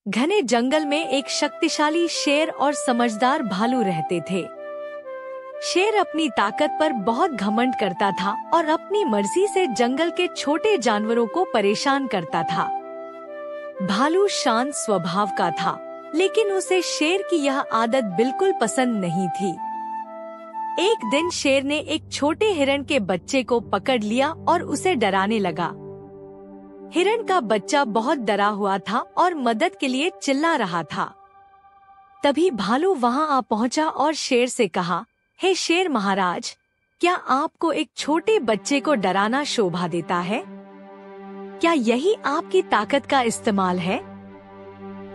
घने जंगल में एक शक्तिशाली शेर और समझदार भालू रहते थे। शेर अपनी ताकत पर बहुत घमंड करता था और अपनी मर्जी से जंगल के छोटे जानवरों को परेशान करता था। भालू शांत स्वभाव का था, लेकिन उसे शेर की यह आदत बिल्कुल पसंद नहीं थी। एक दिन शेर ने एक छोटे हिरण के बच्चे को पकड़ लिया और उसे डराने लगा। हिरण का बच्चा बहुत डरा हुआ था और मदद के लिए चिल्ला रहा था। तभी भालू वहां आ पहुंचा और शेर से कहा, हे शेर महाराज, क्या आपको एक छोटे बच्चे को डराना शोभा देता है? क्या यही आपकी ताकत का इस्तेमाल है?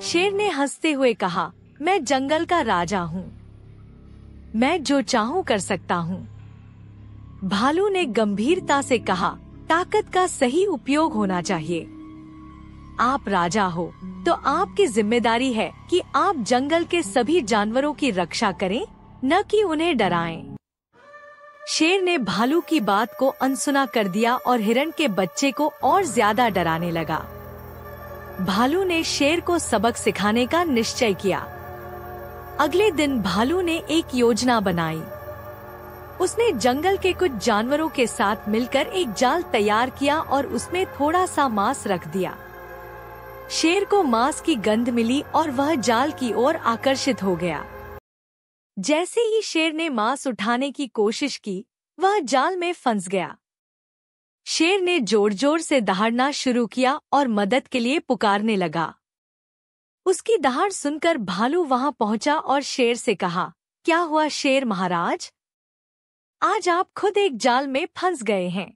शेर ने हंसते हुए कहा, मैं जंगल का राजा हूँ, मैं जो चाहूँ कर सकता हूँ। भालू ने गंभीरता से कहा, ताकत का सही उपयोग होना चाहिए। आप राजा हो तो आपकी जिम्मेदारी है कि आप जंगल के सभी जानवरों की रक्षा करें, न कि उन्हें डराएं। शेर ने भालू की बात को अनसुना कर दिया और हिरण के बच्चे को और ज्यादा डराने लगा। भालू ने शेर को सबक सिखाने का निश्चय किया। अगले दिन भालू ने एक योजना बनाई। उसने जंगल के कुछ जानवरों के साथ मिलकर एक जाल तैयार किया और उसमें थोड़ा सा मांस रख दिया। शेर को मांस की गंध मिली और वह जाल की ओर आकर्षित हो गया। जैसे ही शेर ने मांस उठाने की कोशिश की, वह जाल में फंस गया। शेर ने जोर जोर से दहाड़ना शुरू किया और मदद के लिए पुकारने लगा। उसकी दहाड़ सुनकर भालू वहां पहुंचा और शेर से कहा, क्या हुआ शेर महाराज? आज आप खुद एक जाल में फंस गए हैं।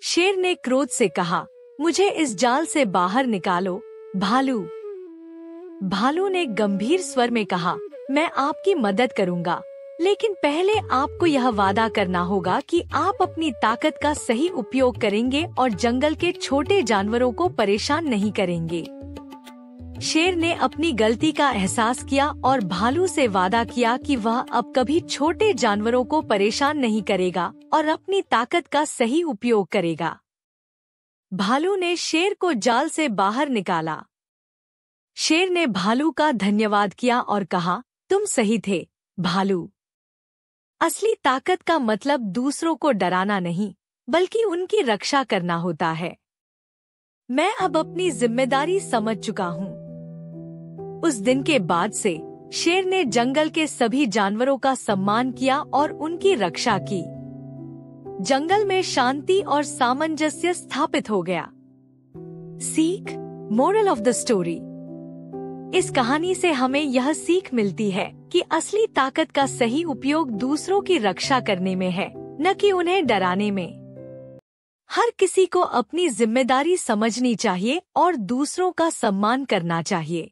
शेर ने क्रोध से कहा, मुझे इस जाल से बाहर निकालो भालू। भालू ने गंभीर स्वर में कहा, मैं आपकी मदद करूंगा, लेकिन पहले आपको यह वादा करना होगा कि आप अपनी ताकत का सही उपयोग करेंगे और जंगल के छोटे जानवरों को परेशान नहीं करेंगे। शेर ने अपनी गलती का एहसास किया और भालू से वादा किया कि वह अब कभी छोटे जानवरों को परेशान नहीं करेगा और अपनी ताकत का सही उपयोग करेगा। भालू ने शेर को जाल से बाहर निकाला। शेर ने भालू का धन्यवाद किया और कहा, तुम सही थे भालू। असली ताकत का मतलब दूसरों को डराना नहीं, बल्कि उनकी रक्षा करना होता है। मैं अब अपनी जिम्मेदारी समझ चुका हूँ। उस दिन के बाद से शेर ने जंगल के सभी जानवरों का सम्मान किया और उनकी रक्षा की। जंगल में शांति और सामंजस्य स्थापित हो गया। सीख, मोरल ऑफ द स्टोरी। इस कहानी से हमें यह सीख मिलती है कि असली ताकत का सही उपयोग दूसरों की रक्षा करने में है, न कि उन्हें डराने में। हर किसी को अपनी जिम्मेदारी समझनी चाहिए और दूसरों का सम्मान करना चाहिए।